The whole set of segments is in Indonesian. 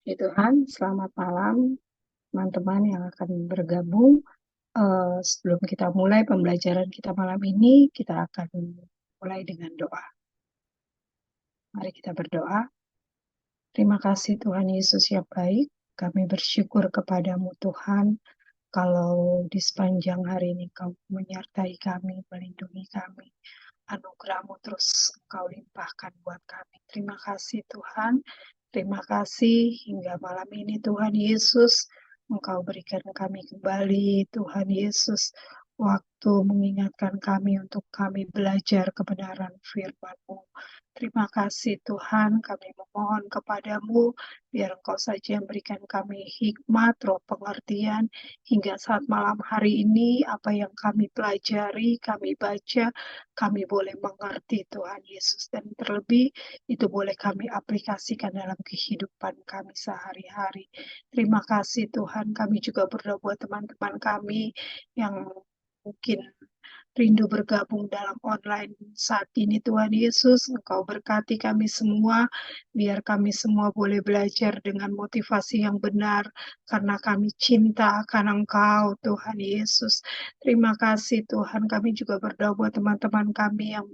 Puji Tuhan, selamat malam teman-teman yang akan bergabung. Sebelum kita mulai pembelajaran kita malam ini, kita akan mulai dengan doa. Mari kita berdoa. Terima kasih Tuhan Yesus yang baik. Kami bersyukur kepadamu Tuhan, kalau di sepanjang hari ini Kau menyertai kami, melindungi kami. Anugerah-Mu terus Engkau limpahkan buat kami. Terima kasih Tuhan. Terima kasih hingga malam ini Tuhan Yesus, Engkau berikan kami kembali Tuhan Yesus waktu mengingatkan kami untuk kami belajar kebenaran firman-Mu. Terima kasih Tuhan, kami memohon kepadamu, biar Engkau saja yang berikan kami hikmat, roh pengertian, hingga saat malam hari ini, apa yang kami pelajari, kami baca, kami boleh mengerti Tuhan Yesus. Dan terlebih, itu boleh kami aplikasikan dalam kehidupan kami sehari-hari. Terima kasih Tuhan, kami juga berdoa buat teman-teman kami yang mungkin rindu bergabung dalam online saat ini Tuhan Yesus, Engkau berkati kami semua, biar kami semua boleh belajar dengan motivasi yang benar, karena kami cinta akan Engkau Tuhan Yesus. Terima kasih Tuhan, kami juga berdoa buat teman-teman kami yang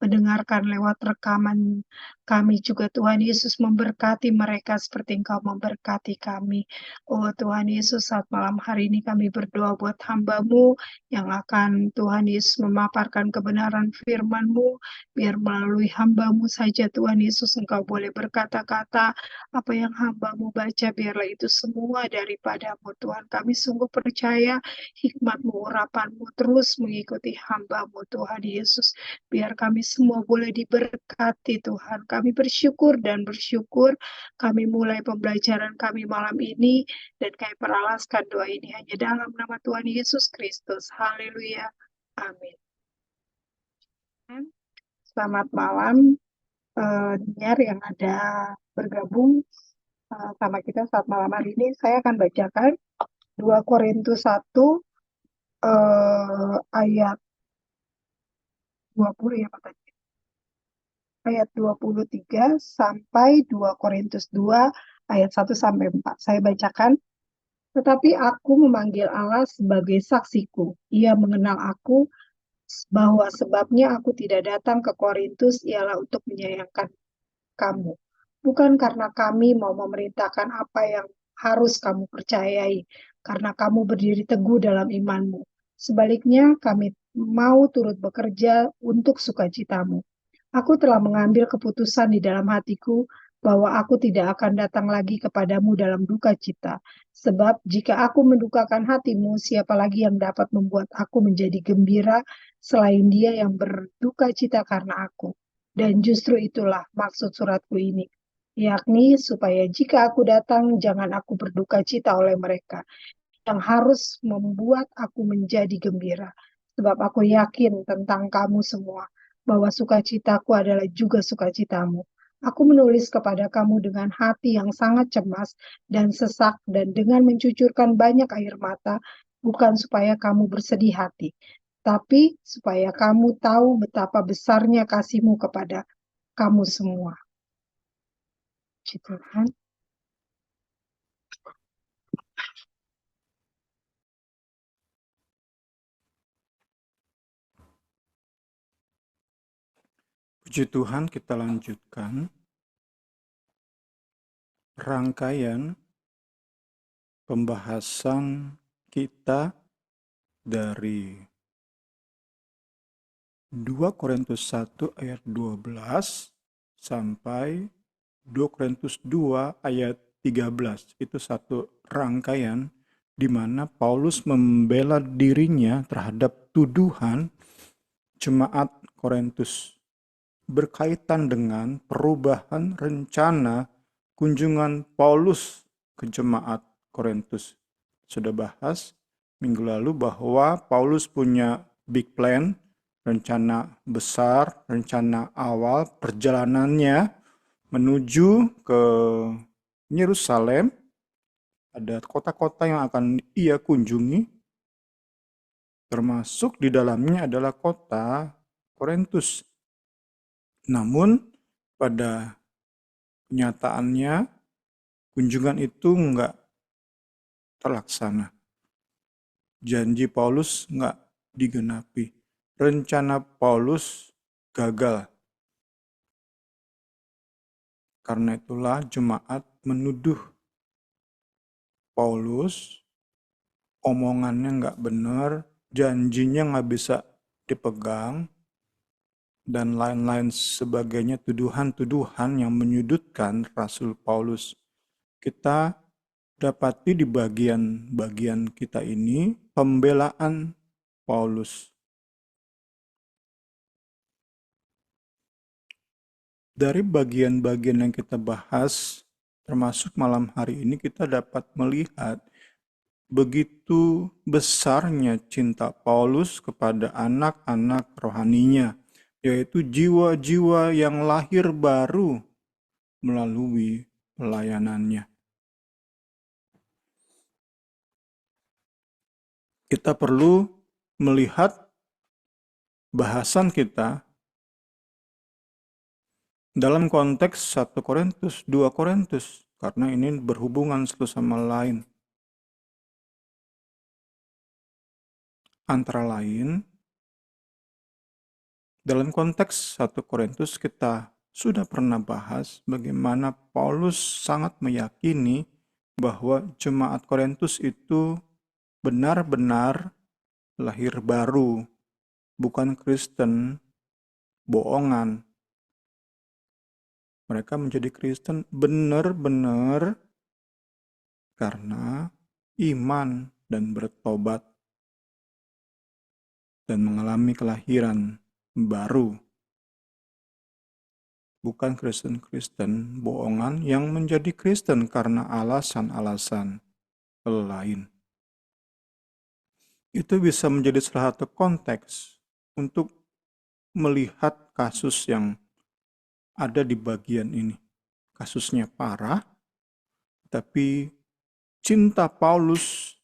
mendengarkan lewat rekaman kami juga Tuhan Yesus memberkati mereka seperti Engkau memberkati kami. Oh Tuhan Yesus, saat malam hari ini kami berdoa buat hamba-Mu yang akan Tuhan Yesus memaparkan kebenaran firman-Mu, biar melalui hamba-Mu saja Tuhan Yesus Engkau boleh berkata-kata, apa yang hamba-Mu baca, biarlah itu semua daripada-Mu Tuhan. Kami sungguh percaya hikmat-Mu, urapan-Mu terus mengikuti hamba-Mu Tuhan Yesus, biar kami semua boleh diberkati Tuhan. Kami bersyukur dan bersyukur, kami mulai pembelajaran kami malam ini, dan kami peralaskan doa ini hanya dalam nama Tuhan Yesus Kristus. Haleluya. Amin. Selamat malam, Diniar yang ada bergabung sama kita saat malam hari ini. Saya akan bacakan 2 Korintus 1 ayat 20 ya Pak tadi. Ayat 23 sampai 2 Korintus 2 ayat 1 sampai 4. Saya bacakan. Tetapi aku memanggil Allah sebagai saksiku. Ia mengenal aku, bahwa sebabnya aku tidak datang ke Korintus ialah untuk menyayangkan kamu. Bukan karena kami mau memerintahkan apa yang harus kamu percayai, karena kamu berdiri teguh dalam imanmu. Sebaliknya, kami mau turut bekerja untuk sukacitamu. Aku telah mengambil keputusan di dalam hatiku bahwa aku tidak akan datang lagi kepadamu dalam duka cita. Sebab jika aku mendukakan hatimu, siapa lagi yang dapat membuat aku menjadi gembira selain dia yang berduka cita karena aku. Dan justru itulah maksud suratku ini, yakni supaya jika aku datang, jangan aku berduka cita oleh mereka, yang harus membuat aku menjadi gembira. Sebab aku yakin tentang kamu semua, bahwa sukacitaku adalah juga sukacitamu. Aku menulis kepada kamu dengan hati yang sangat cemas dan sesak, dan dengan mencucurkan banyak air mata, bukan supaya kamu bersedih hati, tapi supaya kamu tahu betapa besarnya kasihmu kepada kamu semua. Puji Tuhan. Puji Tuhan, kita lanjutkan rangkaian pembahasan kita dari 2 Korintus 1 ayat 12 sampai 2 Korintus 2 ayat 13. Itu satu rangkaian di mana Paulus membela dirinya terhadap tuduhan jemaat Korintus berkaitan dengan perubahan rencana kunjungan Paulus ke jemaat Korintus. Sudah bahas minggu lalu bahwa Paulus punya big plan, rencana besar, rencana awal perjalanannya menuju ke Yerusalem. Ada kota-kota yang akan ia kunjungi, termasuk di dalamnya adalah kota Korintus. Namun pada kenyataannya kunjungan itu nggak terlaksana. Janji Paulus nggak digenapi. Rencana Paulus gagal. Karena itulah jemaat menuduh Paulus, omongannya nggak benar, janjinya nggak bisa dipegang, dan lain-lain sebagainya, tuduhan-tuduhan yang menyudutkan Rasul Paulus. Kita dapati di bagian-bagian kita ini pembelaan Paulus. Dari bagian-bagian yang kita bahas, termasuk malam hari ini, kita dapat melihat begitu besarnya cinta Paulus kepada anak-anak rohaninya, yaitu jiwa-jiwa yang lahir baru melalui pelayanannya. Kita perlu melihat bahasan kita dalam konteks 1 Korintus, 2 Korintus, karena ini berhubungan satu sama lain. Antara lain, dalam konteks 1 Korintus kita sudah pernah bahas bagaimana Paulus sangat meyakini bahwa jemaat Korintus itu benar-benar lahir baru, bukan Kristen bohongan. Mereka menjadi Kristen benar-benar karena iman dan bertobat dan mengalami kelahiran baru. Bukan Kristen-Kristen bohongan yang menjadi Kristen karena alasan-alasan lain. Itu bisa menjadi salah satu konteks untuk melihat kasus yang ada di bagian ini. Kasusnya parah, tapi cinta Paulus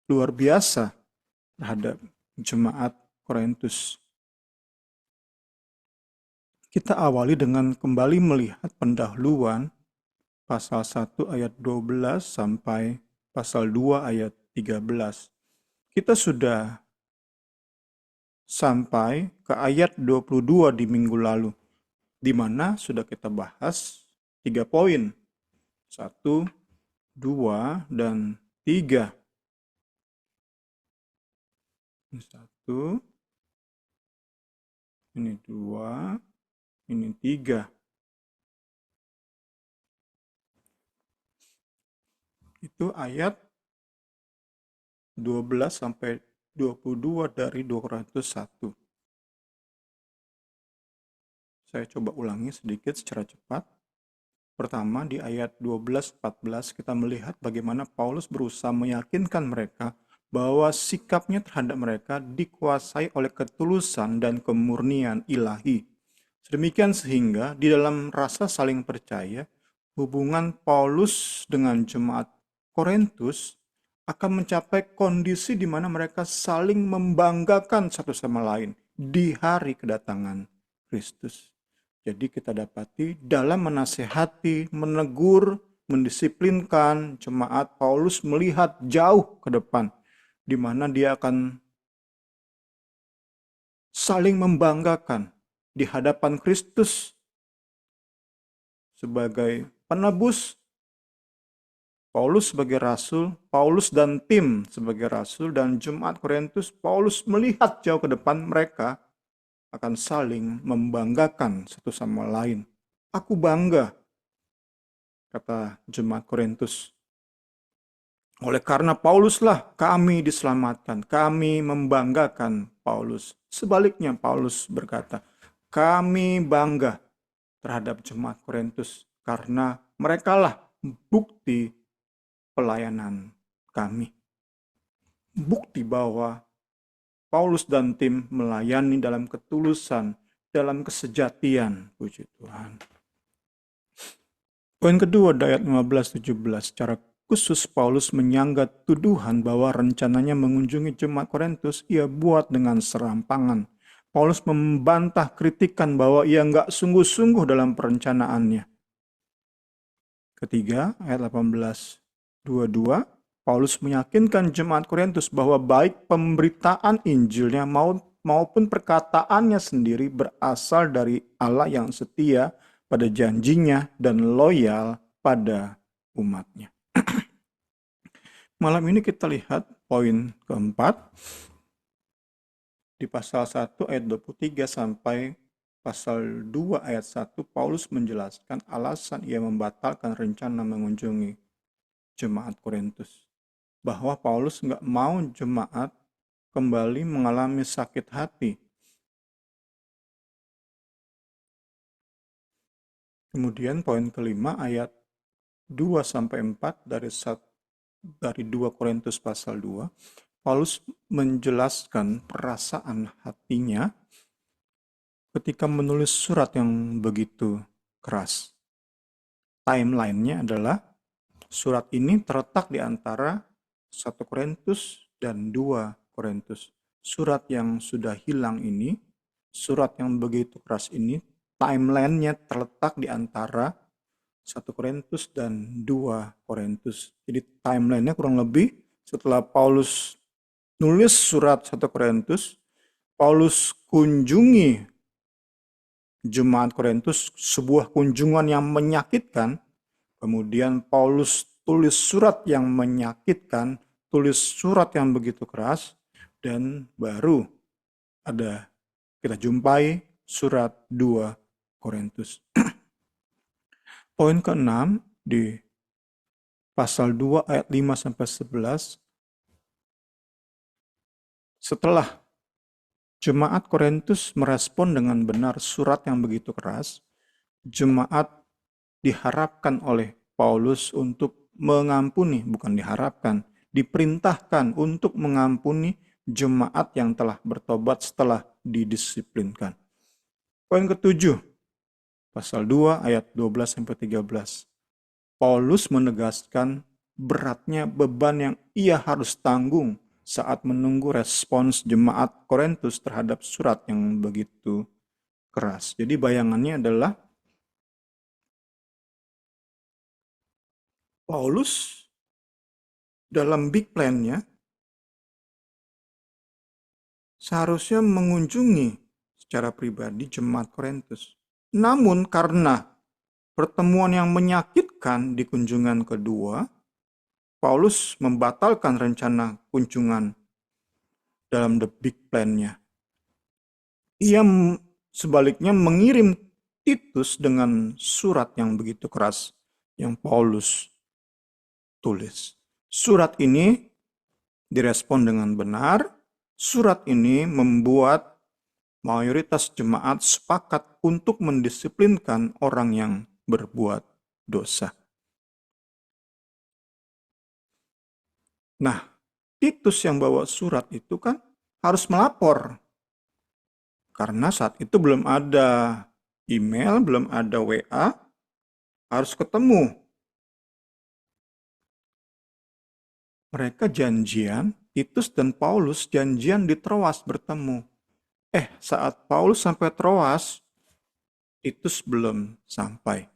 luar biasa terhadap jemaat Korintus. Kita awali dengan kembali melihat pendahuluan pasal 1 ayat 12 sampai pasal 2 ayat 13. Kita sudah sampai ke ayat 22 di minggu lalu, di mana sudah kita bahas 3 poin. 1, 2, dan 3. 1, ini 2, ini 3. Itu ayat 12 sampai 22 dari 2 Korintus 1. Saya coba ulangi sedikit secara cepat. Pertama, di ayat 12-14 kita melihat bagaimana Paulus berusaha meyakinkan mereka bahwa sikapnya terhadap mereka dikuasai oleh ketulusan dan kemurnian ilahi. Sedemikian sehingga di dalam rasa saling percaya, hubungan Paulus dengan jemaat Korintus akan mencapai kondisi di mana mereka saling membanggakan satu sama lain di hari kedatangan Kristus. Jadi kita dapati dalam menasehati, menegur, mendisiplinkan jemaat, Paulus melihat jauh ke depan, di mana dia akan saling membanggakan di hadapan Kristus sebagai penebus, Paulus sebagai rasul, Paulus dan tim sebagai rasul, dan jemaat Korintus, Paulus melihat jauh ke depan mereka akan saling membanggakan satu sama lain. Aku bangga, kata jemaat Korintus. Oleh karena Pauluslah kami diselamatkan, kami membanggakan Paulus. Sebaliknya Paulus berkata, kami bangga terhadap jemaat Korintus karena merekalah bukti pelayanan kami. Bukti bahwa Paulus dan tim melayani dalam ketulusan, dalam kesejatian, puji Tuhan. Poin kedua, ayat 15-17, secara khusus Paulus menyangga tuduhan bahwa rencananya mengunjungi jemaat Korintus ia buat dengan serampangan. Paulus membantah kritikan bahwa ia nggak sungguh-sungguh dalam perencanaannya. ketiga, ayat 18-22, Paulus meyakinkan jemaat Korintus bahwa baik pemberitaan Injilnya maupun perkataannya sendiri berasal dari Allah yang setia pada janjinya dan loyal pada umatnya. Malam ini kita lihat poin keempat di pasal 1 ayat 23 sampai pasal 2 ayat 1, Paulus menjelaskan alasan ia membatalkan rencana mengunjungi jemaat Korintus. Bahwa Paulus nggak mau jemaat kembali mengalami sakit hati. Kemudian poin kelima ayat 2 sampai 4 dari 2 Korintus pasal 2, Paulus menjelaskan perasaan hatinya ketika menulis surat yang begitu keras. Timeline-nya adalah surat ini terletak di antara 1 Korintus dan 2 Korintus. Surat yang sudah hilang ini, surat yang begitu keras ini, timeline-nya terletak di antara 1 Korintus dan 2 Korintus. Jadi timeline-nya kurang lebih setelah Paulus nulis surat 1 Korintus, Paulus kunjungi jemaat Korintus, sebuah kunjungan yang menyakitkan. Kemudian Paulus tulis surat yang menyakitkan, tulis surat yang begitu keras, dan baru kita jumpai surat 2 Korintus. Poin ke-6 di pasal 2 ayat 5 sampai 11, setelah jemaat Korintus merespon dengan benar surat yang begitu keras, jemaat diharapkan oleh Paulus untuk mengampuni, bukan diharapkan, diperintahkan untuk mengampuni jemaat yang telah bertobat setelah didisiplinkan. Poin ke-7, pasal 2 ayat 12 sampai 13. Paulus menegaskan beratnya beban yang ia harus tanggung saat menunggu respons jemaat Korintus terhadap surat yang begitu keras. Jadi bayangannya adalah Paulus dalam big plan-nya seharusnya mengunjungi secara pribadi jemaat Korintus. Namun karena pertemuan yang menyakitkan di kunjungan kedua, Paulus membatalkan rencana kunjungan dalam the big plan-nya. Ia sebaliknya mengirim Titus dengan surat yang begitu keras yang Paulus tulis. Surat ini direspon dengan benar. Surat ini membuat mayoritas jemaat sepakat untuk mendisiplinkan orang yang berbuat dosa. Nah, Titus yang bawa surat itu kan harus melapor. Karena saat itu belum ada email, belum ada WA, harus ketemu. Mereka janjian, Titus dan Paulus janjian di Troas bertemu. Saat Paulus sampai Troas, Titus belum sampai.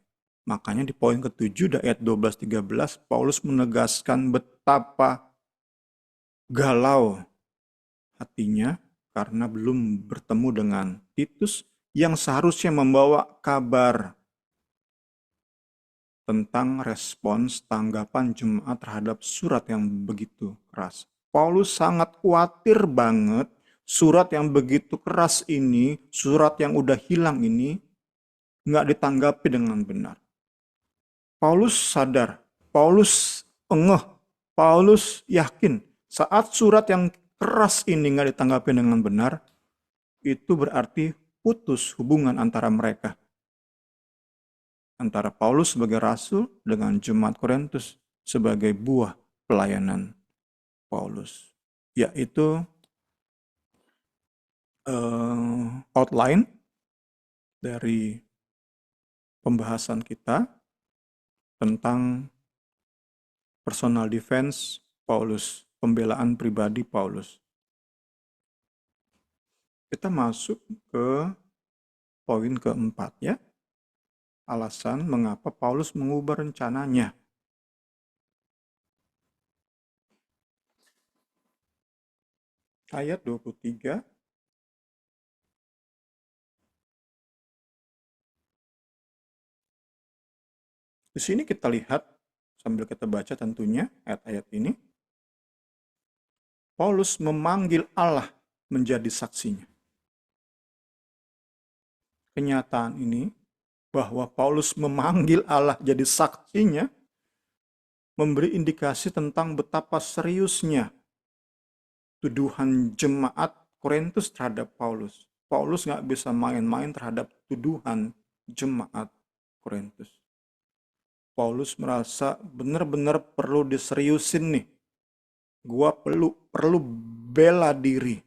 Makanya di poin ke-7 di ayat 12-13, Paulus menegaskan betapa galau hatinya karena belum bertemu dengan Titus yang seharusnya membawa kabar tentang respons tanggapan jemaat terhadap surat yang begitu keras. Paulus sangat khawatir banget surat yang begitu keras ini, surat yang udah hilang ini, nggak ditanggapi dengan benar. Paulus sadar, Paulus engeh, Paulus yakin saat surat yang keras ini nggak ditanggapi dengan benar, itu berarti putus hubungan antara mereka. Antara Paulus sebagai rasul dengan jemaat Korintus sebagai buah pelayanan Paulus. Yaitu outline dari pembahasan kita tentang personal defense Paulus, pembelaan pribadi Paulus. Kita masuk ke poin keempat ya. alasan mengapa Paulus mengubah rencananya. Ayat 23. Di sini kita lihat, sambil kita baca tentunya ayat-ayat ini, Paulus memanggil Allah menjadi saksinya. Kenyataan ini, bahwa Paulus memanggil Allah jadi saksinya, memberi indikasi tentang betapa seriusnya tuduhan jemaat Korintus terhadap Paulus. Paulus nggak bisa main-main terhadap tuduhan jemaat Korintus. Paulus merasa benar-benar perlu diseriusin nih. Gua perlu bela diri.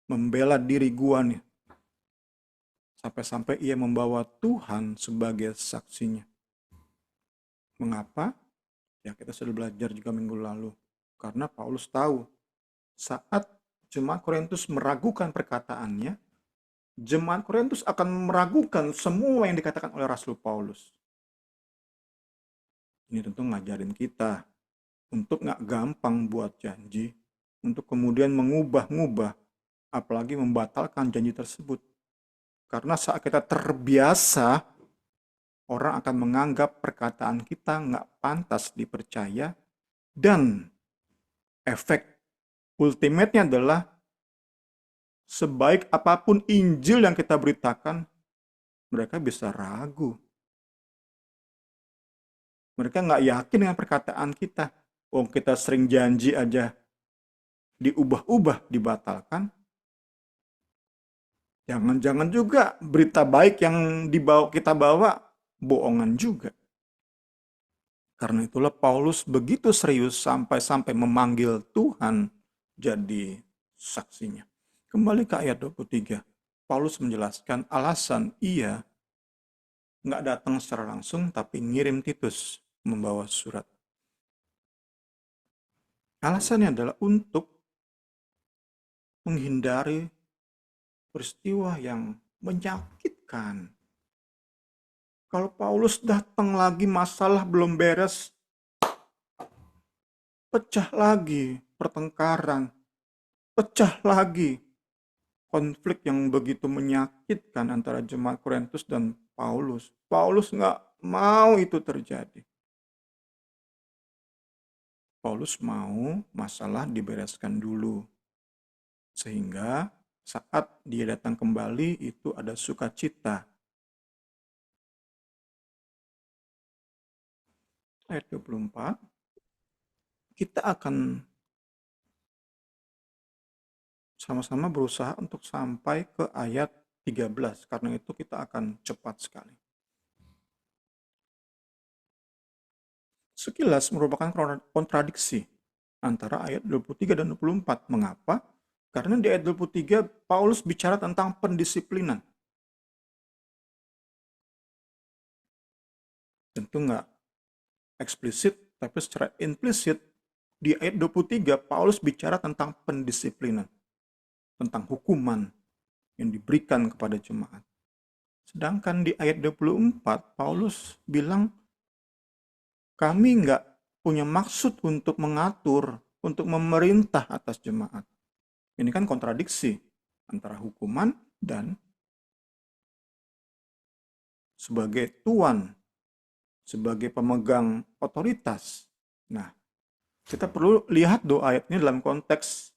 Membela diri gua nih. Sampai-sampai ia membawa Tuhan sebagai saksinya. Mengapa? Ya kita sudah belajar juga minggu lalu. Karena Paulus tahu saat jemaat Korintus meragukan perkataannya, jemaat Korintus akan meragukan semua yang dikatakan oleh Rasul Paulus. Ini tentu ngajarin kita untuk nggak gampang buat janji, untuk kemudian mengubah-ngubah, apalagi membatalkan janji tersebut. Karena saat kita terbiasa, orang akan menganggap perkataan kita nggak pantas dipercaya, dan efek ultimate-nya adalah sebaik apapun Injil yang kita beritakan, mereka bisa ragu. Mereka nggak yakin dengan perkataan kita. Oh, kita sering janji aja diubah-ubah, dibatalkan. Jangan-jangan juga berita baik yang kita bawa bohongan juga. Karena itulah Paulus begitu serius sampai memanggil Tuhan jadi saksinya. Kembali ke ayat 23. Paulus menjelaskan alasan ia nggak datang secara langsung tapi ngirim Titus membawa surat. Alasannya adalah untuk menghindari peristiwa yang menyakitkan. Kalau Paulus datang lagi masalah belum beres, pecah lagi pertengkaran, pecah lagi konflik yang begitu menyakitkan antara jemaat Korintus dan Paulus. Paulus nggak mau itu terjadi. Paulus mau masalah dibereskan dulu. Sehingga saat dia datang kembali itu ada sukacita. Ayat 24, kita akan sama-sama berusaha untuk sampai ke ayat 13. Karena itu kita akan cepat sekali. Sekilas merupakan kontradiksi antara ayat 23 dan 24. Mengapa? Karena di ayat 23 Paulus bicara tentang pendisiplinan. Tentu nggak eksplisit, tapi secara implisit di ayat 23 Paulus bicara tentang pendisiplinan, tentang hukuman yang diberikan kepada jemaat. Sedangkan di ayat 24 Paulus bilang kami nggak punya maksud untuk mengatur, untuk memerintah atas jemaat. Ini kan kontradiksi antara hukuman dan sebagai tuan, sebagai pemegang otoritas. Nah, kita perlu lihat doa ayat ini dalam konteks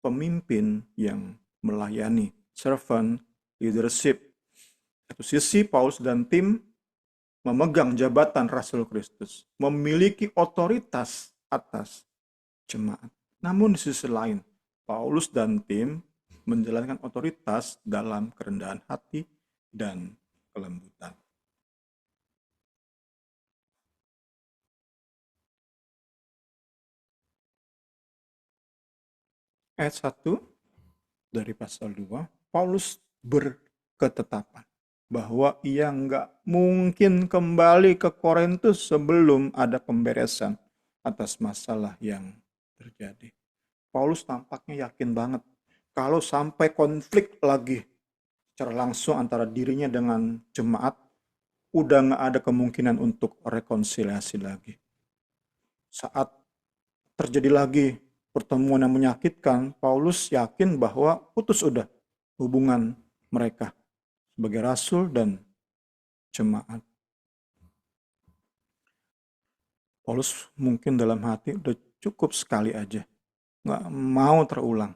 pemimpin yang melayani, servant leadership. Satu sisi Paulus dan tim memegang jabatan Rasul Kristus, memiliki otoritas atas jemaat. Namun di sisi lain, Paulus dan tim menjalankan otoritas dalam kerendahan hati dan kelembutan. Ayat 1 dari pasal 2, Paulus berketetapan bahwa ia nggak mungkin kembali ke Korintus sebelum ada pemberesan atas masalah yang terjadi. Paulus tampaknya yakin banget kalau sampai konflik lagi secara langsung antara dirinya dengan jemaat, udah nggak ada kemungkinan untuk rekonsiliasi lagi. Saat terjadi lagi pertemuan yang menyakitkan, Paulus yakin bahwa putus udah hubungan mereka sebagai rasul dan jemaat. Paulus mungkin dalam hati udah cukup sekali aja, nggak mau terulang.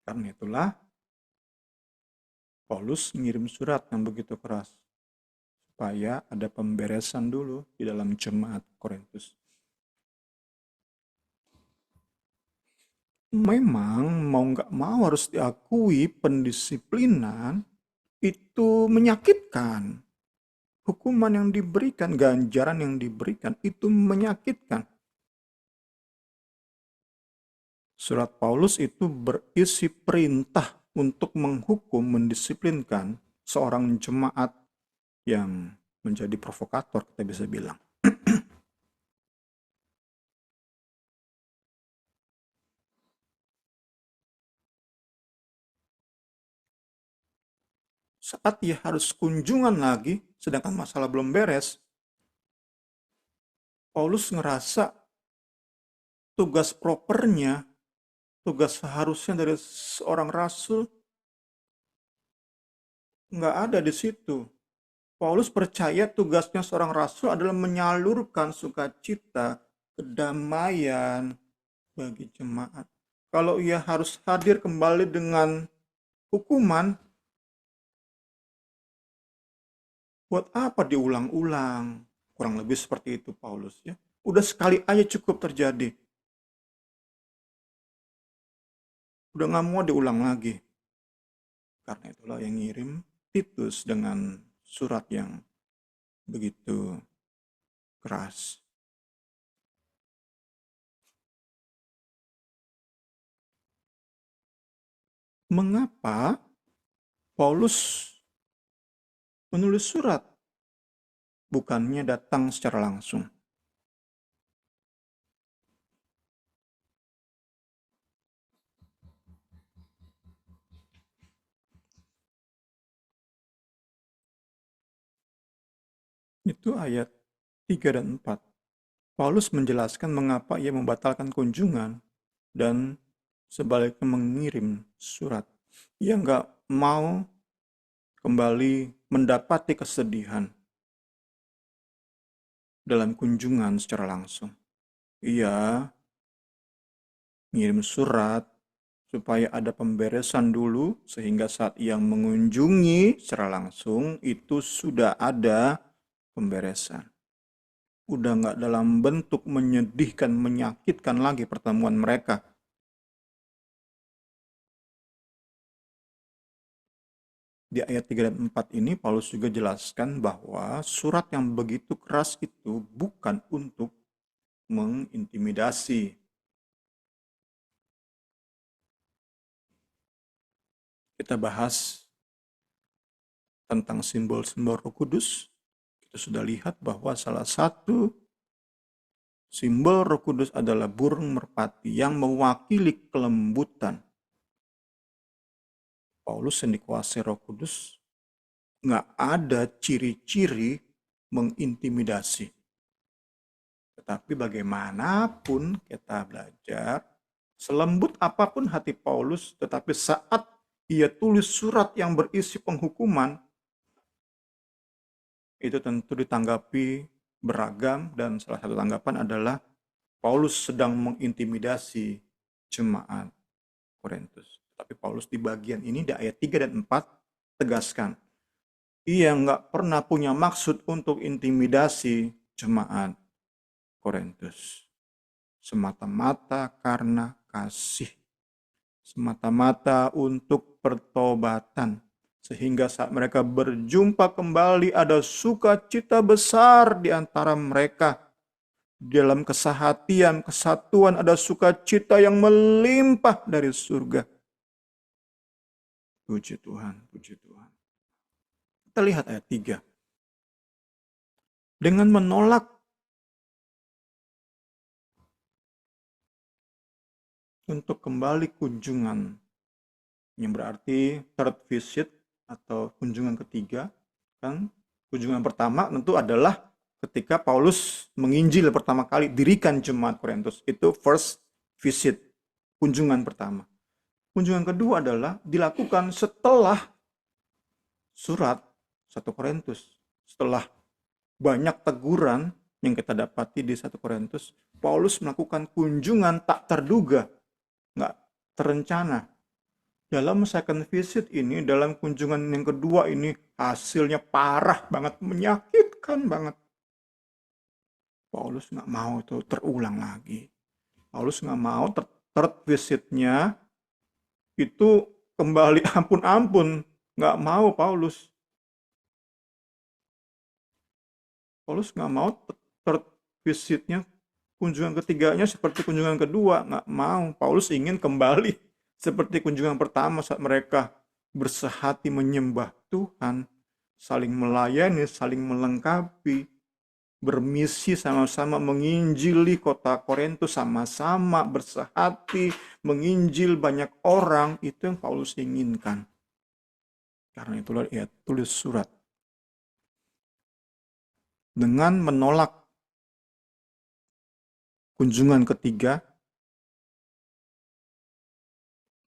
Karena itulah Paulus ngirim surat yang begitu keras supaya ada pemberesan dulu di dalam jemaat Korintus. Memang mau nggak mau harus diakui pendisiplinan itu menyakitkan. Hukuman yang diberikan, ganjaran yang diberikan itu menyakitkan. Surat Paulus itu berisi perintah untuk menghukum, mendisiplinkan seorang jemaat yang menjadi provokator, kita bisa bilang. Saat ia harus kunjungan lagi, sedangkan masalah belum beres, Paulus ngerasa tugas propernya, tugas seharusnya dari seorang rasul nggak ada di situ. Paulus percaya tugasnya seorang rasul adalah menyalurkan sukacita, kedamaian bagi jemaat. Kalau ia harus hadir kembali dengan hukuman, buat apa diulang-ulang? Kurang lebih seperti itu Paulus ya. Udah sekali aja cukup terjadi. Udah nggak mau diulang lagi. Karena itulah yang ngirim Titus dengan surat yang begitu keras. Mengapa Paulus menulis surat? Bukannya datang secara langsung. Itu ayat 3 dan 4. Paulus menjelaskan mengapa ia membatalkan kunjungan dan sebaliknya mengirim surat. Ia nggak mau kembali mendapati kesedihan dalam kunjungan secara langsung. Ia ngirim surat supaya ada pemberesan dulu sehingga saat ia mengunjungi secara langsung itu sudah ada pemberesan. Udah nggak dalam bentuk menyedihkan, menyakitkan lagi pertemuan mereka. Di ayat 3 dan 4 ini Paulus juga jelaskan bahwa surat yang begitu keras itu bukan untuk mengintimidasi. Kita bahas tentang simbol-simbol Roh Kudus. Kita sudah lihat bahwa salah satu simbol Roh Kudus adalah burung merpati yang mewakili kelembutan. Paulus yang dikuasai Roh Kudus nggak ada ciri-ciri mengintimidasi. Tetapi bagaimanapun kita belajar, selembut apapun hati Paulus, tetapi saat ia tulis surat yang berisi penghukuman, itu tentu ditanggapi beragam dan salah satu tanggapan adalah Paulus sedang mengintimidasi jemaat Korintus. Tapi Paulus di bagian ini di ayat 3 dan 4 tegaskan, ia nggak pernah punya maksud untuk intimidasi jemaat Korintus. Semata-mata karena kasih. Semata-mata untuk pertobatan. Sehingga saat mereka berjumpa kembali ada sukacita besar di antara mereka. Dalam kesehatian, kesatuan ada sukacita yang melimpah dari surga. Puji Tuhan, puji Tuhan. Kita lihat ayat 3. Dengan menolak untuk kembali kunjungan yang berarti third visit atau kunjungan ketiga. Kan kunjungan pertama tentu adalah ketika Paulus menginjil pertama kali dirikan jemaat Korintus, itu first visit, kunjungan pertama. Kunjungan kedua adalah dilakukan setelah surat 1 Korintus, setelah banyak teguran yang kita dapati di 1 Korintus, Paulus melakukan kunjungan tak terduga, nggak terencana. Dalam second visit ini, dalam kunjungan yang kedua ini, hasilnya parah banget, menyakitkan banget. Paulus nggak mau itu terulang lagi. Paulus nggak mau third visitnya itu kembali ampun-ampun. Nggak mau Paulus. Paulus nggak mau third visitnya, kunjungan ketiganya seperti kunjungan kedua. Nggak mau. Paulus ingin kembali seperti kunjungan pertama saat mereka bersehati menyembah Tuhan, saling melayani, saling melengkapi, bermisi sama-sama menginjili kota Korintus, sama-sama bersehati, menginjil banyak orang. Itu yang Paulus inginkan. Karena itulah ia tulis surat. Dengan menolak kunjungan ketiga,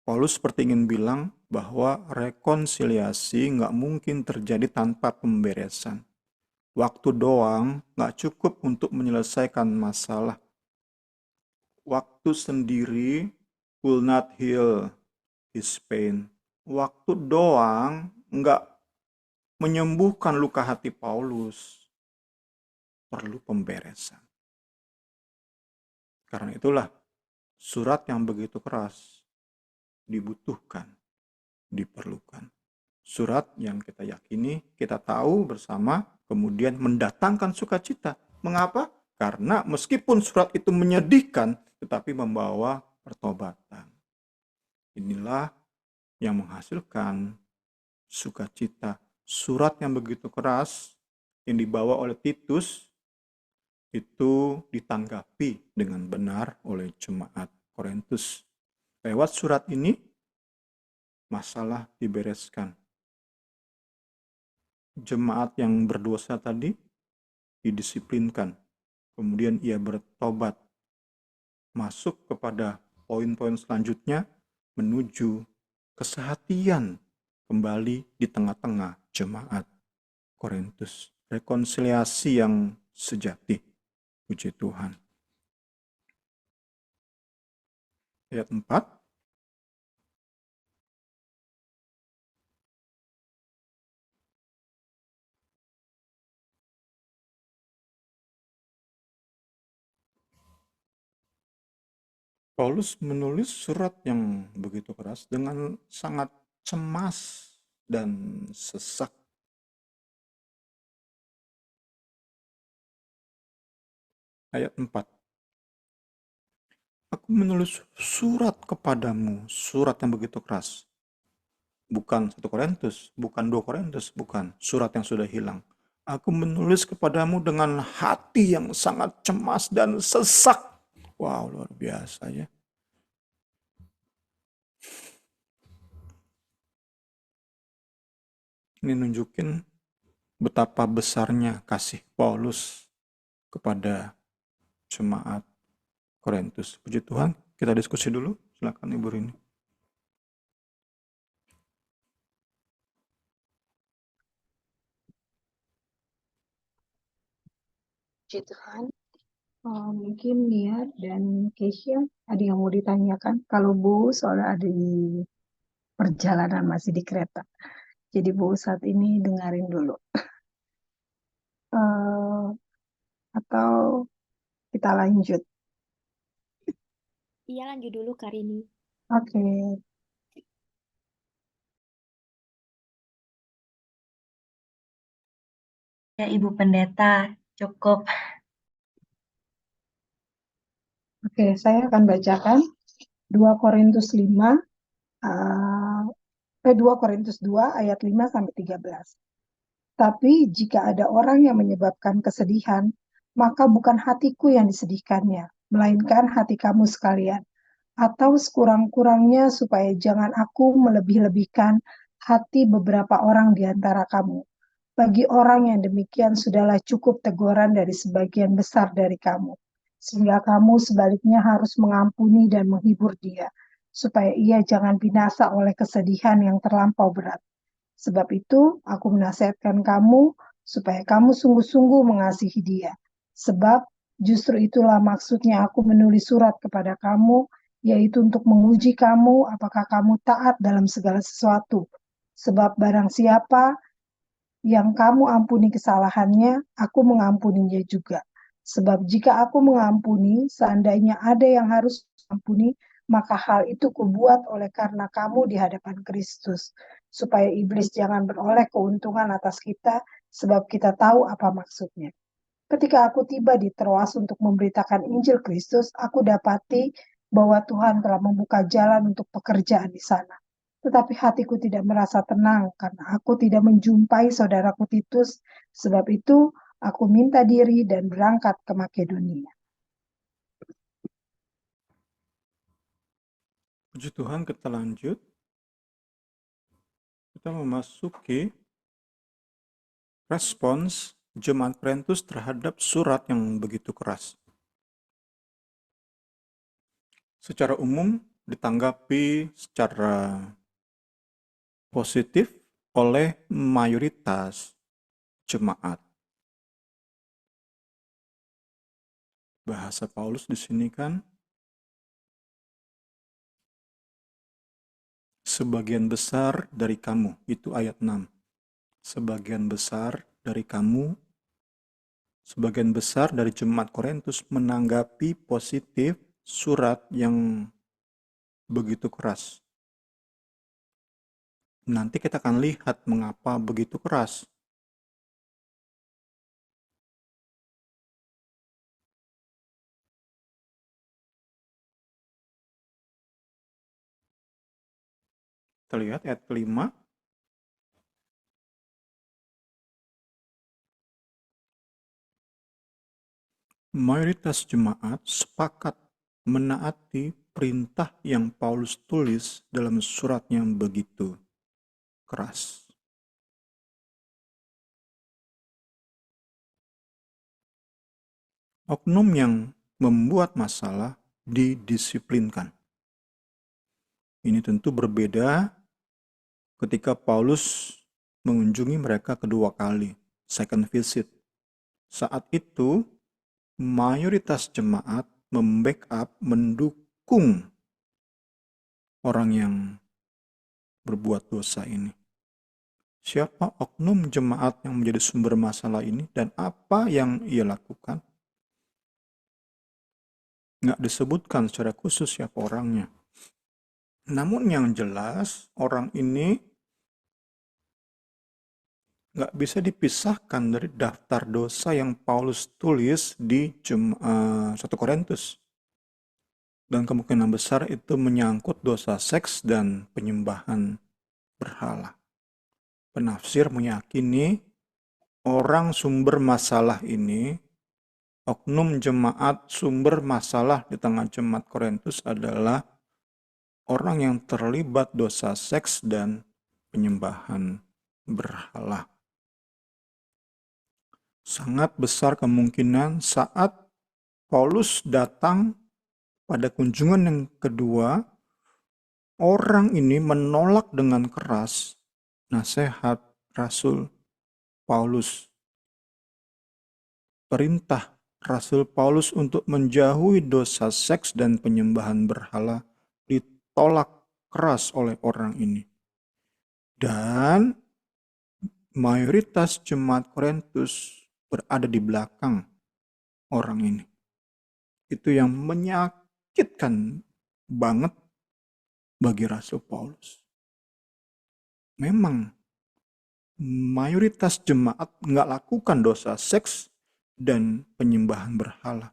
Paulus seperti ingin bilang bahwa rekonsiliasi nggak mungkin terjadi tanpa pemberesan. Waktu doang nggak cukup untuk menyelesaikan masalah. Waktu sendiri will not heal his pain. Waktu doang nggak menyembuhkan luka hati Paulus. Perlu pemberesan. Karena itulah surat yang begitu keras dibutuhkan, diperlukan. Surat yang kita yakini, kita tahu bersama, kemudian mendatangkan sukacita. Mengapa? Karena meskipun surat itu menyedihkan, tetapi membawa pertobatan. Inilah yang menghasilkan sukacita. Surat yang begitu keras yang dibawa oleh Titus itu ditanggapi dengan benar oleh jemaat Korintus. Lewat surat ini, masalah dibereskan. Jemaat yang berdosa tadi didisiplinkan. Kemudian ia bertobat. Masuk kepada poin-poin selanjutnya menuju kesehatian kembali di tengah-tengah jemaat Korintus. Rekonsiliasi yang sejati. Puji Tuhan. Ayat 4. Paulus menulis surat yang begitu keras dengan sangat cemas dan sesak. Ayat 4. Aku menulis surat kepadamu, surat yang begitu keras. Bukan 1 Korintus, bukan 2 Korintus, bukan. Surat yang sudah hilang. Aku menulis kepadamu dengan hati yang sangat cemas dan sesak. Wow, luar biasa ya. Ini nunjukin betapa besarnya kasih Paulus kepada jemaat Korintus. Puji Tuhan, kita diskusi dulu. Silakan Ibu Rini. Puji Tuhan. Mungkin Nia dan Keisha ada yang mau ditanyakan. Kalau Bu soalnya ada di perjalanan masih di kereta. Jadi Bu saat ini dengerin dulu. Atau kita lanjut. Iya, lanjut dulu Karini. Oke. Ya, Ibu Pendeta, cukup. Oke, saya akan bacakan 2 Korintus 5 2 Korintus 2 ayat 5 sampai 13. Tapi jika ada orang yang menyebabkan kesedihan, maka bukan hatiku yang disedihkannya, melainkan hati kamu sekalian. atau sekurang-kurangnya supaya jangan aku melebih-lebihkan hati beberapa orang di antara kamu. Bagi orang yang demikian sudahlah cukup teguran dari sebagian besar dari kamu, sehingga kamu sebaliknya harus mengampuni dan menghibur dia, supaya ia jangan binasa oleh kesedihan yang terlampau berat. Sebab itu, aku menasihatkan kamu supaya kamu sungguh-sungguh mengasihi dia. Sebab justru itulah maksudnya aku menulis surat kepada kamu, yaitu untuk menguji kamu apakah kamu taat dalam segala sesuatu. Sebab barang siapa yang kamu ampuni kesalahannya, aku mengampuninya juga. Sebab jika aku mengampuni, seandainya ada yang harus ampuni, maka hal itu kubuat oleh karena kamu di hadapan Kristus, supaya iblis jangan beroleh keuntungan atas kita, sebab kita tahu apa maksudnya. Ketika aku tiba di Troas untuk memberitakan Injil Kristus, aku dapati bahwa Tuhan telah membuka jalan untuk pekerjaan di sana. Tetapi hatiku tidak merasa tenang karena aku tidak menjumpai saudaraku Titus. Sebab itu aku minta diri dan berangkat ke Makedonia. Puji Tuhan, kita lanjut. Kita memasuki respons jemaat Korintus terhadap surat yang begitu keras. Secara umum ditanggapi secara positif oleh mayoritas jemaat. Bahasa Paulus di sini kan sebagian besar dari kamu, itu ayat 6. Sebagian besar dari kamu, sebagian besar dari jemaat Korintus menanggapi positif surat yang begitu keras. Nanti kita akan lihat mengapa begitu keras. Kita lihat ayat kelima. Mayoritas jemaat sepakat menaati perintah yang Paulus tulis dalam surat yang begitu keras. Oknum yang membuat masalah didisiplinkan. Ini tentu berbeda ketika Paulus mengunjungi mereka kedua kali, second visit. Saat itu, mayoritas jemaat membackup, mendukung orang yang berbuat dosa ini. Siapa oknum jemaat yang menjadi sumber masalah ini dan apa yang ia lakukan? Nggak disebutkan secara khusus siapa orangnya. Namun yang jelas orang ini nggak bisa dipisahkan dari daftar dosa yang Paulus tulis di 1 Korintus. Dan kemungkinan besar itu menyangkut dosa seks dan penyembahan berhala. Penafsir meyakini orang sumber masalah ini, oknum jemaat sumber masalah di tengah jemaat Korintus adalah orang yang terlibat dosa seks dan penyembahan berhala. Sangat besar kemungkinan saat Paulus datang pada kunjungan yang kedua, orang ini menolak dengan keras nasihat Rasul Paulus. Perintah Rasul Paulus untuk menjauhi dosa seks dan penyembahan berhala ditolak keras oleh orang ini. Dan mayoritas jemaat Korintus berada di belakang orang ini. Itu yang menyakitkan banget bagi Rasul Paulus. Memang mayoritas jemaat nggak lakukan dosa seks dan penyembahan berhala.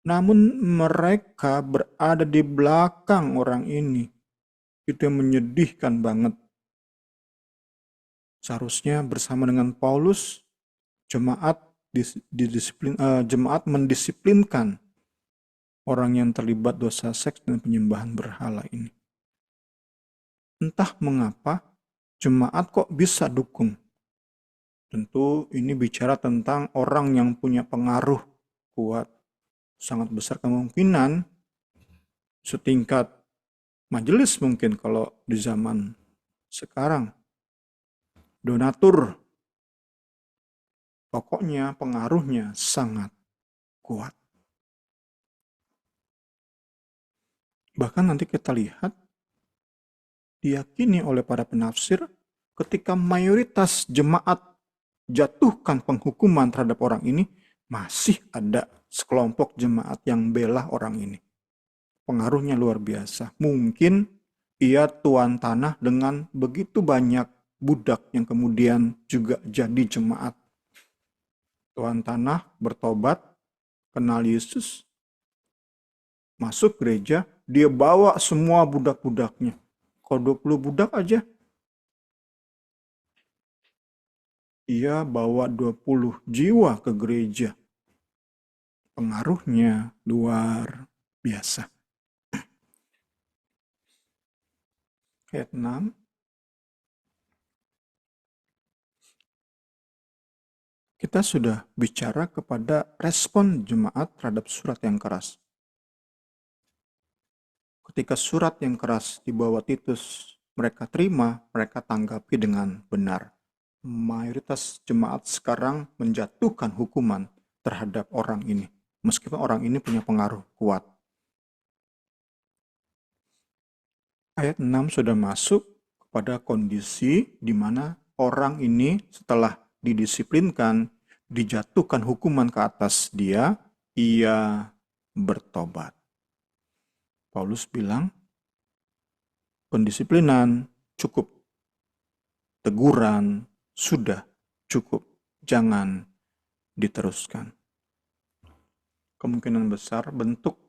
Namun mereka berada di belakang orang ini. Itu yang menyedihkan banget. Seharusnya bersama dengan Paulus, jemaat mendisiplinkan orang yang terlibat dosa seks dan penyembahan berhala ini. Entah mengapa jemaat kok bisa dukung. Tentu ini bicara tentang orang yang punya pengaruh kuat. Sangat besar kemungkinan setingkat majelis mungkin kalau di zaman sekarang. Donatur, pokoknya pengaruhnya sangat kuat. Bahkan nanti kita lihat, diyakini oleh para penafsir, ketika mayoritas jemaat jatuhkan penghukuman terhadap orang ini, masih ada sekelompok jemaat yang bela orang ini. Pengaruhnya luar biasa. Mungkin ia tuan tanah dengan begitu banyak budak yang kemudian juga jadi jemaat. Tuan tanah bertobat, kenal Yesus, masuk gereja, dia bawa semua budak-budaknya. Kalau 20 budak aja, ia bawa 20 jiwa ke gereja. Pengaruhnya luar biasa. Ayat 6. Kita sudah bicara kepada respon jemaat terhadap surat yang keras. Ketika surat yang keras dibawa Titus, mereka terima, mereka tanggapi dengan benar. Mayoritas jemaat sekarang menjatuhkan hukuman terhadap orang ini, meskipun orang ini punya pengaruh kuat. Ayat 6 sudah masuk kepada kondisi di mana orang ini setelah didisiplinkan, dijatuhkan hukuman ke atas dia, ia bertobat. Paulus bilang, pendisiplinan cukup, teguran sudah cukup, jangan diteruskan. Kemungkinan besar bentuk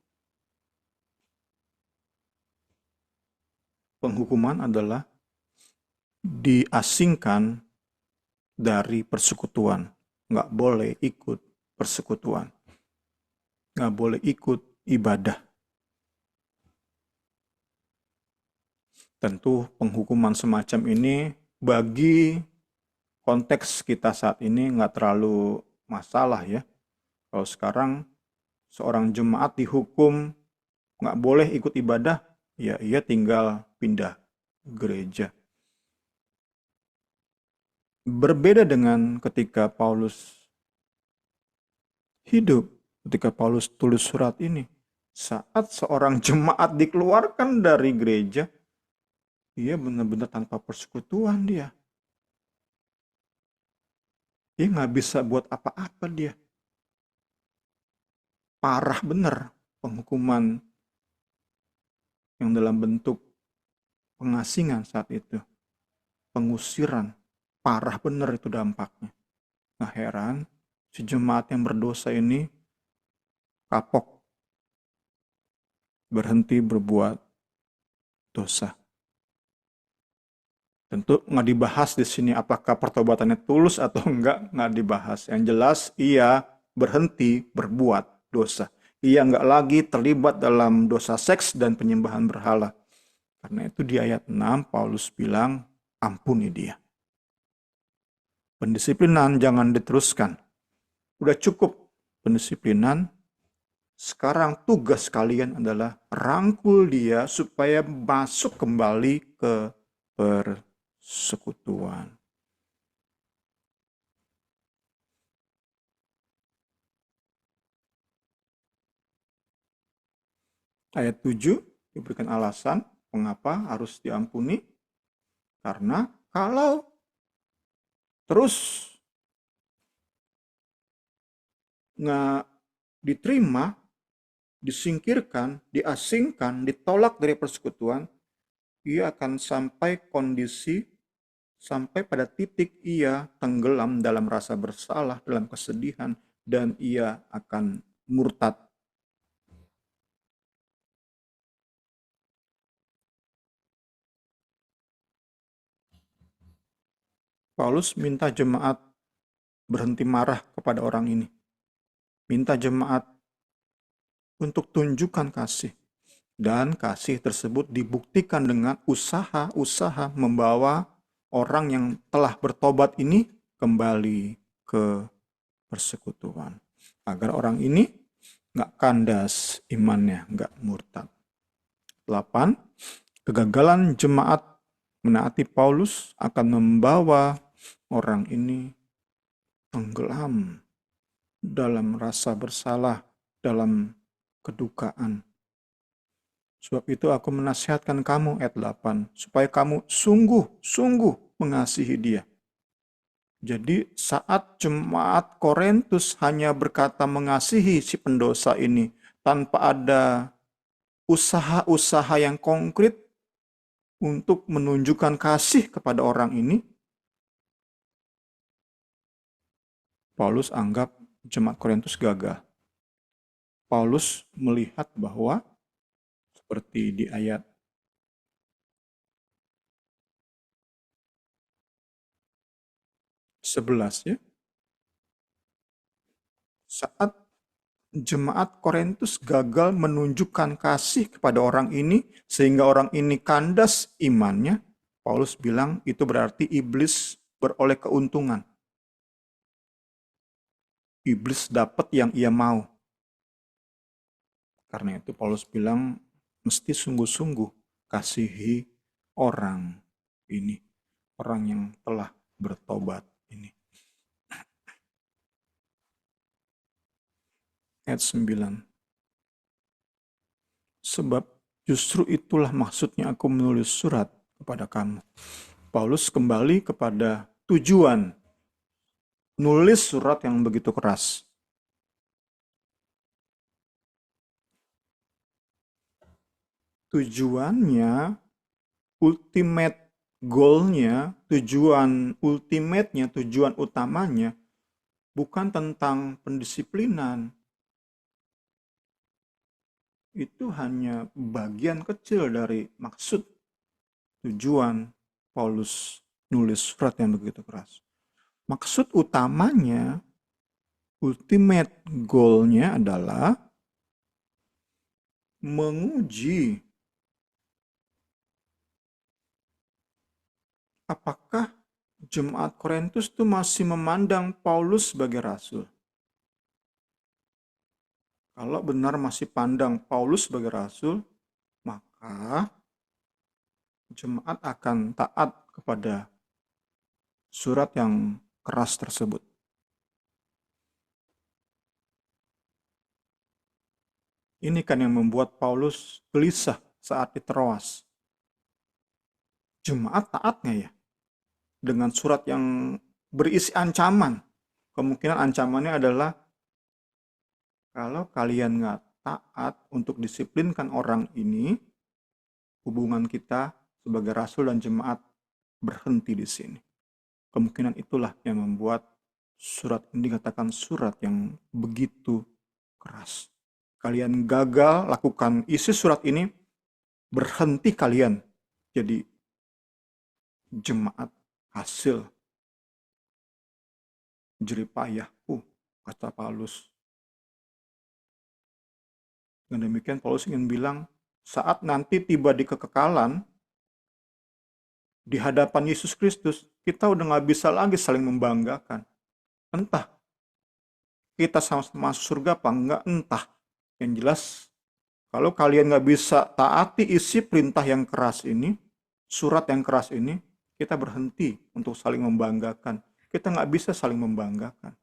penghukuman adalah diasingkan dari persekutuan. Nggak boleh ikut persekutuan. Nggak boleh ikut ibadah. Tentu penghukuman semacam ini bagi konteks kita saat ini nggak terlalu masalah ya. Kalau sekarang seorang jemaat dihukum nggak boleh ikut ibadah, ya ia tinggal pindah gereja. Berbeda dengan ketika Paulus hidup, ketika Paulus tulis surat ini. Saat seorang jemaat dikeluarkan dari gereja, ia benar-benar tanpa persekutuan dia. Dia nggak bisa buat apa-apa dia. Parah benar penghukuman yang dalam bentuk pengasingan saat itu. Pengusiran. Parah benar itu dampaknya. Nggak heran si jemaat yang berdosa ini kapok. Berhenti berbuat dosa. Tentu nggak dibahas di sini apakah pertobatannya tulus atau nggak dibahas. Yang jelas ia berhenti berbuat dosa. Ia nggak lagi terlibat dalam dosa seks dan penyembahan berhala. Karena itu di ayat 6 Paulus bilang, ampuni dia. Pendisiplinan jangan diteruskan. Udah cukup pendisiplinan. Sekarang tugas kalian adalah rangkul dia supaya masuk kembali ke persekutuan. Ayat 7 diberikan alasan mengapa harus diampuni. Karena kalau terus nggak diterima, disingkirkan, diasingkan, ditolak dari persekutuan, ia akan sampai kondisi, sampai pada titik ia tenggelam dalam rasa bersalah, dalam kesedihan, dan ia akan murtad. Paulus minta jemaat berhenti marah kepada orang ini. Minta jemaat untuk tunjukkan kasih. Dan kasih tersebut dibuktikan dengan usaha-usaha membawa orang yang telah bertobat ini kembali ke persekutuan. Agar orang ini nggak kandas imannya, nggak murtad. 8. Kegagalan jemaat menaati Paulus akan membawa orang ini tenggelam dalam rasa bersalah, dalam kedukaan. Sebab itu aku menasihatkan kamu, ayat 8, supaya kamu sungguh-sungguh mengasihi dia. Jadi saat jemaat Korintus hanya berkata mengasihi si pendosa ini tanpa ada usaha-usaha yang konkret untuk menunjukkan kasih kepada orang ini, Paulus anggap jemaat Korintus gagal. Paulus melihat bahwa seperti di ayat 11 ya, saat jemaat Korintus gagal menunjukkan kasih kepada orang ini sehingga orang ini kandas imannya, Paulus bilang itu berarti iblis beroleh keuntungan. Iblis dapat yang ia mau. Karena itu Paulus bilang mesti sungguh-sungguh kasihi orang ini, orang yang telah bertobat ini. Ayat 9. Sebab justru itulah maksudnya aku menulis surat kepada kamu. Paulus kembali kepada tujuan nulis surat yang begitu keras. Tujuannya, ultimate goal-nya, tujuan ultimate-nya, tujuan utamanya bukan tentang pendisiplinan. Itu hanya bagian kecil dari maksud tujuan Paulus nulis surat yang begitu keras. Maksud utamanya, ultimate goal-nya adalah menguji apakah jemaat Korintus itu masih memandang Paulus sebagai rasul. Kalau benar masih pandang Paulus sebagai rasul, maka jemaat akan taat kepada surat yang keras tersebut. Ini kan yang membuat Paulus gelisah saat di Troas. Jemaat taat nggak ya? Dengan surat yang berisi ancaman. Kemungkinan ancamannya adalah kalau kalian nggak taat untuk disiplinkan orang ini, hubungan kita sebagai rasul dan jemaat berhenti di sini. Kemungkinan itulah yang membuat surat ini dikatakan surat yang begitu keras. Kalian gagal lakukan isi surat ini, berhenti kalian jadi jemaat hasil jeripayahku, kata Paulus. Dengan demikian Paulus ingin bilang, saat nanti tiba di kekekalan, di hadapan Yesus Kristus, kita udah gak bisa lagi saling membanggakan. Entah kita sama-sama masuk surga apa enggak, entah. Yang jelas, kalau kalian gak bisa taati isi perintah yang keras ini, surat yang keras ini, kita berhenti untuk saling membanggakan. Kita gak bisa saling membanggakan.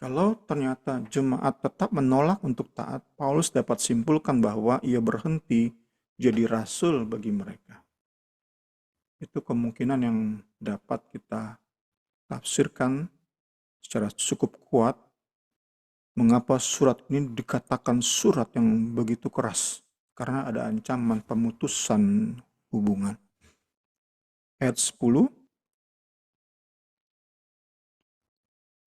Kalau ternyata jemaat tetap menolak untuk taat, Paulus dapat simpulkan bahwa ia berhenti jadi rasul bagi mereka. Itu kemungkinan yang dapat kita tafsirkan secara cukup kuat mengapa surat ini dikatakan surat yang begitu keras. Karena ada ancaman pemutusan hubungan. Ayat 10.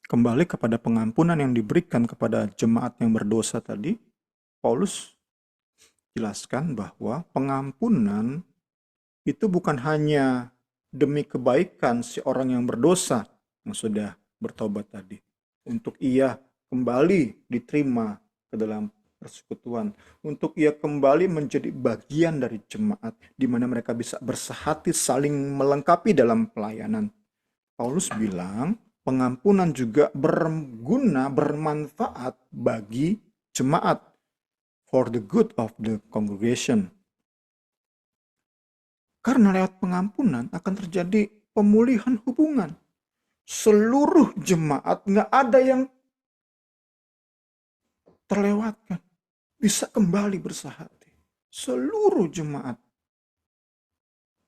Kembali kepada pengampunan yang diberikan kepada jemaat yang berdosa tadi, Paulus jelaskan bahwa pengampunan itu bukan hanya demi kebaikan si orang yang berdosa yang sudah bertobat tadi. Untuk ia kembali diterima ke dalam persekutuan. Untuk ia kembali menjadi bagian dari jemaat, di mana mereka bisa bersehati saling melengkapi dalam pelayanan. Paulus bilang, pengampunan juga berguna, bermanfaat bagi jemaat, for the good of the congregation. Karena lewat pengampunan akan terjadi pemulihan hubungan. Seluruh jemaat, nggak ada yang terlewatkan. Bisa kembali bersehati. Seluruh jemaat.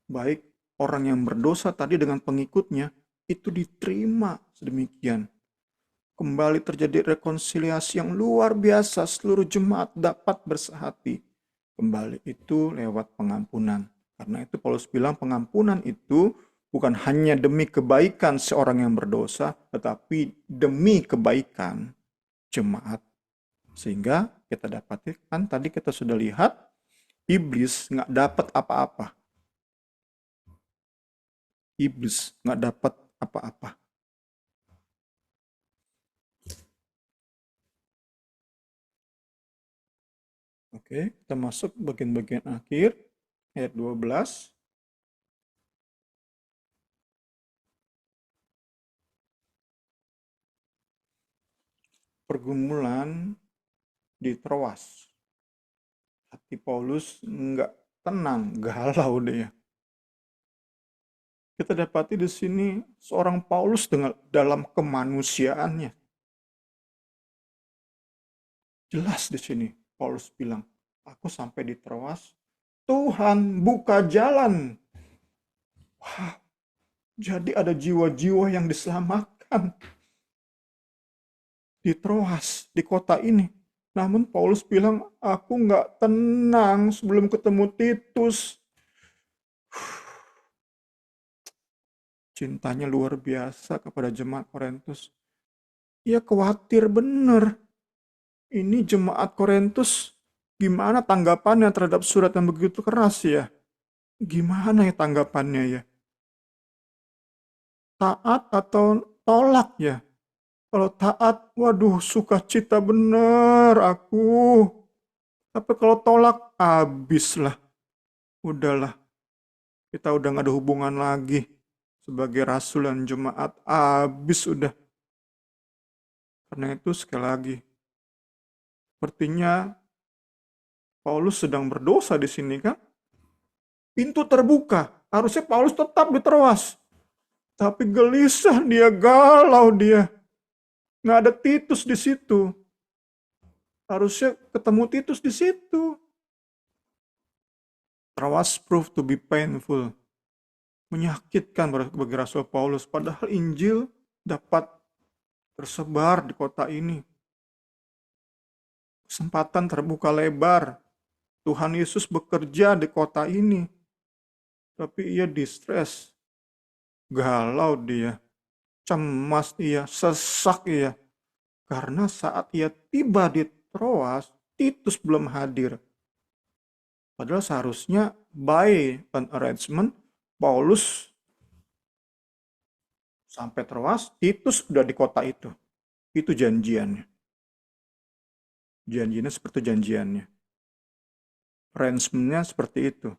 Baik orang yang berdosa tadi dengan pengikutnya, itu diterima sedemikian. Kembali terjadi rekonsiliasi yang luar biasa. Seluruh jemaat dapat bersehati. Kembali itu lewat pengampunan. Karena itu Paulus bilang pengampunan itu bukan hanya demi kebaikan seorang yang berdosa, tetapi demi kebaikan jemaat. Sehingga kita dapatkan, tadi kita sudah lihat, iblis nggak dapat apa-apa. Iblis nggak dapat apa-apa. Oke, kita masuk bagian-bagian akhir, ayat 12. Pergumulan di Troas. Hati Paulus nggak tenang, galau dia. Kita dapati di sini seorang Paulus dengan dalam kemanusiaannya. Jelas di sini Paulus bilang, aku sampai di Troas, Tuhan buka jalan. Wah, jadi ada jiwa-jiwa yang diselamatkan di Troas, di kota ini. Namun Paulus bilang, aku nggak tenang sebelum ketemu Titus. Cintanya luar biasa kepada jemaat Korintus. Ia khawatir benar. Ini jemaat Korintus, gimana tanggapannya terhadap surat yang begitu keras ya? Gimana ya tanggapannya ya? Taat atau tolak ya? Kalau taat, waduh sukacita bener aku. Tapi kalau tolak, habislah. Udahlah, kita udah gak ada hubungan lagi. Sebagai rasul dan jemaat, habis udah. Karena itu sekali lagi, sepertinya Paulus sedang berdosa di sini kan? Pintu terbuka, harusnya Paulus tetap di Troas. Tapi gelisah dia, galau dia. Nggak ada Titus di situ. Harusnya ketemu Titus di situ. Troas proved to be painful. Menyakitkan bagi Rasul Paulus. Padahal Injil dapat tersebar di kota ini. Kesempatan terbuka lebar. Tuhan Yesus bekerja di kota ini. Tapi ia distress. Galau dia. Cemas dia. Sesak dia. Karena saat ia tiba di Troas, Titus belum hadir. Padahal seharusnya by an arrangement, Paulus sampai Troas, Titus sudah di kota itu. Itu janjiannya. Janjinya seperti janjiannya. Arrangementnya seperti itu.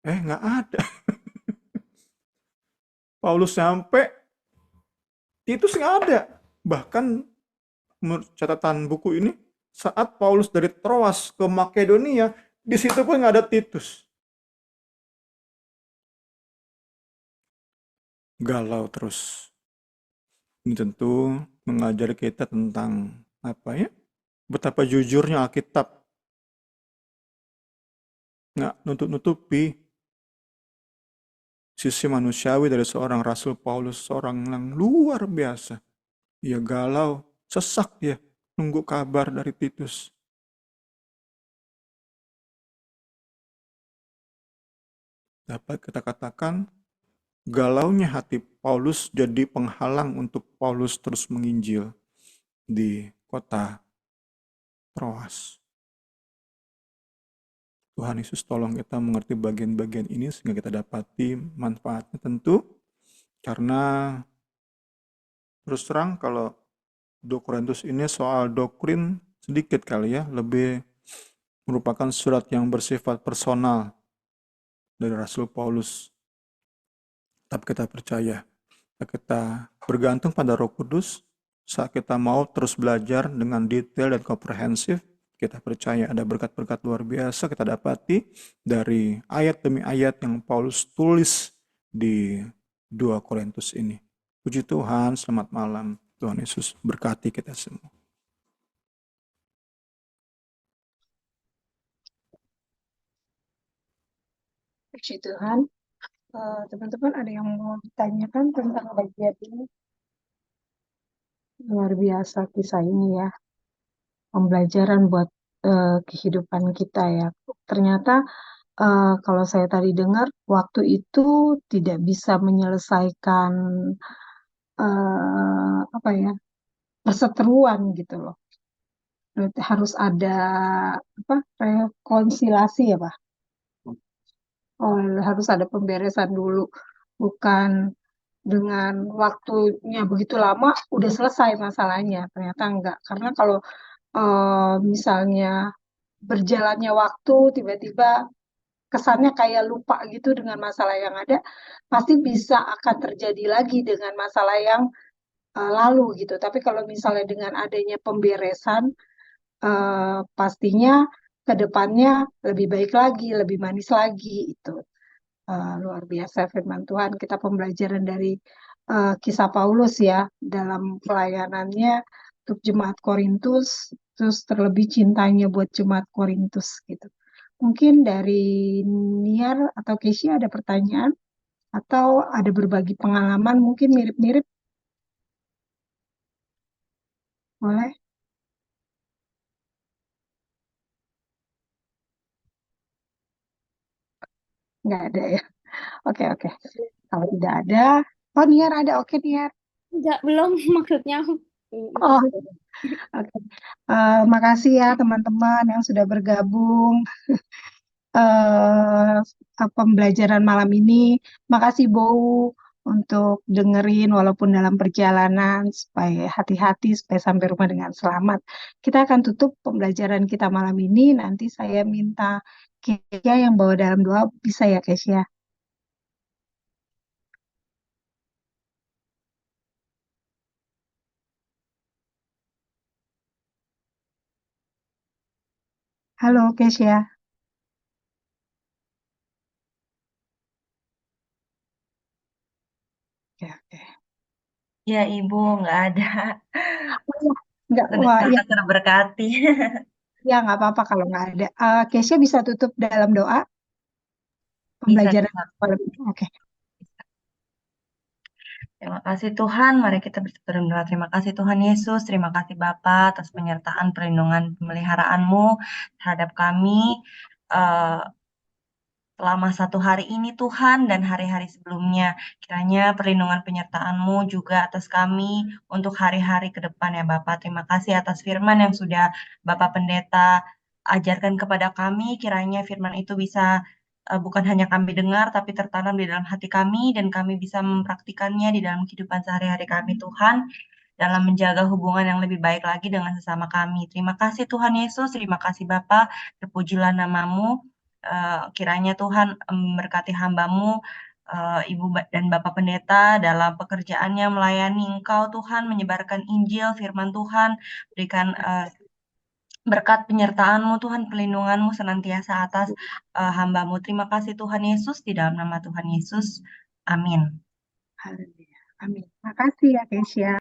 Nggak ada. Paulus sampai, Titus nggak ada. Bahkan menurut catatan buku ini, saat Paulus dari Troas ke Makedonia, di situ pun nggak ada Titus. Galau terus. Ini tentu mengajar kita tentang betapa jujurnya Alkitab. Nggak nutup-nutupi sisi manusiawi dari seorang Rasul Paulus, seorang yang luar biasa. Ia galau, sesak dia, nunggu kabar dari Titus. Dapat kita katakan, galaunya hati Paulus jadi penghalang untuk Paulus terus menginjil di kota Troas. Tuhan Yesus tolong kita mengerti bagian-bagian ini sehingga kita dapati manfaatnya tentu karena Terus terang kalau 2 Korintus ini soal doktrin sedikit kali ya, lebih merupakan surat yang bersifat personal dari Rasul Paulus. Tapi kita percaya, kita bergantung pada Roh Kudus, saat kita mau terus belajar dengan detail dan komprehensif, kita percaya ada berkat-berkat luar biasa kita dapati dari ayat demi ayat yang Paulus tulis di 2 Korintus ini. Puji Tuhan, selamat malam. Tuhan Yesus berkati kita semua. Puji Tuhan. Teman-teman ada yang mau ditanyakan tentang bagian ini? Luar biasa kisah ini ya. Pembelajaran buat kehidupan kita ya. Ternyata kalau saya tadi dengar, waktu itu tidak bisa menyelesaikan apa ya, perseteruan gitu loh. Berarti harus ada apa, rekonsiliasi ya Pak? Oh, harus ada pemberesan dulu, bukan dengan waktunya begitu lama udah selesai masalahnya. Ternyata enggak, karena kalau misalnya berjalannya waktu tiba-tiba kesannya kayak lupa gitu dengan masalah yang ada, pasti bisa akan terjadi lagi dengan masalah yang lalu gitu. Tapi kalau misalnya dengan adanya pemberesan, pastinya ke depannya lebih baik lagi, lebih manis lagi itu. Luar biasa firman Tuhan. Kita pembelajaran dari kisah Paulus ya dalam pelayanannya untuk jemaat Korintus, terus terlebih cintanya buat jemaat Korintus gitu. Mungkin dari Niar atau Kesia ada pertanyaan atau ada berbagi pengalaman mungkin mirip-mirip, boleh? Nggak ada ya. Oke, oke. Kalau tidak ada, oh Niar ada, oke Niar. Enggak, belum maksudnya. Oh, oke. Makasih ya teman-teman yang sudah bergabung pembelajaran malam ini. Makasih Bow untuk dengerin walaupun dalam perjalanan supaya hati-hati supaya sampai rumah dengan selamat. Kita akan tutup pembelajaran kita malam ini. Nanti saya minta Kesia yang bawa dalam doa, bisa ya Kesia? Halo Kesia. Oke, oke. Ya Ibu, nggak ada. Oh, ya. Enggak, Sudah wah, ya, sangat terberkati. ya nggak apa-apa kalau nggak ada. Kesia bisa tutup dalam doa Bisa, pembelajaran bisa. malam ini. Oke. Terima kasih Tuhan, mari kita bersatu dan berdoa. Terima kasih Tuhan Yesus, terima kasih Bapa atas penyertaan, perlindungan, pemeliharaan-Mu terhadap kami selama satu hari ini Tuhan dan hari-hari sebelumnya. Kiranya perlindungan penyertaan-Mu juga atas kami untuk hari-hari ke depan ya Bapak. Terima kasih atas firman yang sudah Bapak Pendeta ajarkan kepada kami. Kiranya firman itu bisa bukan hanya kami dengar, tapi tertanam di dalam hati kami dan kami bisa mempraktikannya di dalam kehidupan sehari-hari kami Tuhan, dalam menjaga hubungan yang lebih baik lagi dengan sesama kami. Terima kasih Tuhan Yesus, terima kasih Bapa, terpujilah namamu. Kiranya Tuhan memberkati hamba-Mu, Ibu dan Bapak Pendeta dalam pekerjaannya melayani Engkau Tuhan, menyebarkan Injil, firman Tuhan, berikan berkat penyertaan-Mu Tuhan, pelindungan-Mu senantiasa atas hamba-Mu. Terima kasih Tuhan Yesus, di dalam nama Tuhan Yesus. Amin. Haleluya. Amin. Makasih ya Kesia.